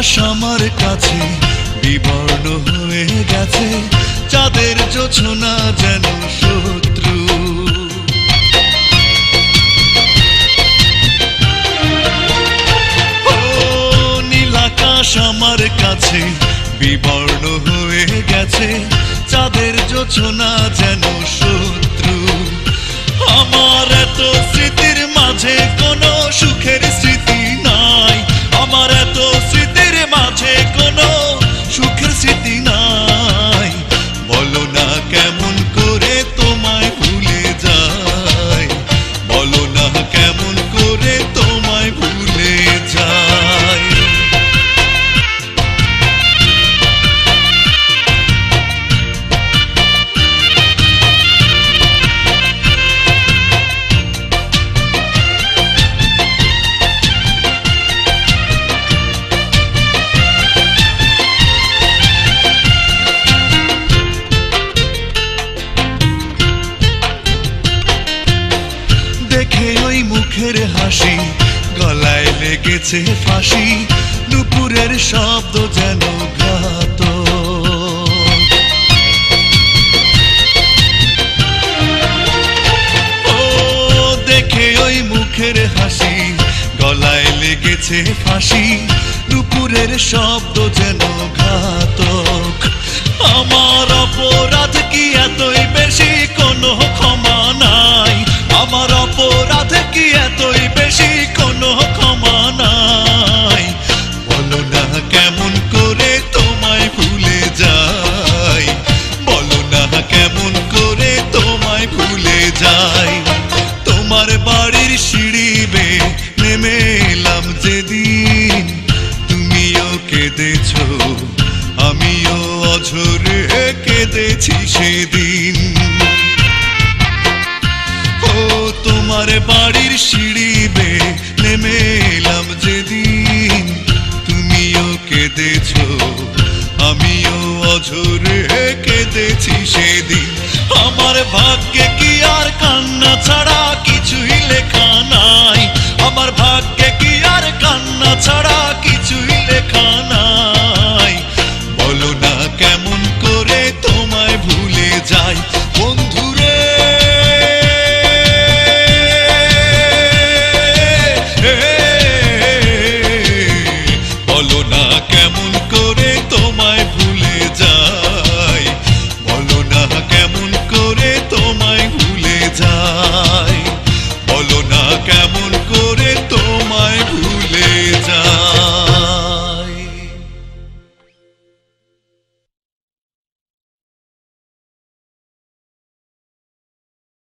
আকাশ আমার কাছে বিবর্ণ হয়ে গেছে, চাঁদের জোছনা যেন শত্রু। ও নীল আকাশ আমার কাছে বিবর্ণ হয়ে গেছে, চাঁদের জোছনা যেন শত্রু। আমার এত স্মৃতির মাঝে কোনো সুখের স্মৃতি নাই, আমার এত স্মৃতির মাঝে কোনো সুখের স্মৃতি নাই। বলো না কেমন করে তোমায় ভুলে যাই, বলো না কেমন করে তোমায় ভুলে যাই। দেখে ওই মুখের হাসি, গলায় লেগেছে ফাঁসি, নুপুরের শব্দ যেন ঘাত। ও দেখে ওই মুখের হাসি, গলায় লেগেছে ফাঁসি, নুপুরের শব্দ যেন ঘাতক। আমার অপরাধ কি এতই বেশি, কোনো ক্ষমা নাই, আমার অপরাধ কি এতই বেশি, কোনো ক্ষমা নাই। বলো না কেমন করে তোমায় ভুলে যাই, বলো না কেমন করে তোমায় ভুলে যাই। তোমার বাড়ির সিঁড়ি বেয়ে নেমে এলাম যেদিন, তুমিও কেঁদেছো আমিও অঝরে কেঁদেছি সেদিন। ও তোমার বাড়ির সিঁড়ি বেয়ে নেমে এলাম যেদিন, তুমিও কেঁদেছো আমিও অঝরে কেঁদেছি সেদিন। আমার ভাগ্যে কি আর কান্না ছাড়া কিছুই লেখা নাই, আমার ভাগ্যে কি আর কান্না ছাড়া কিছুই লেখা নাই।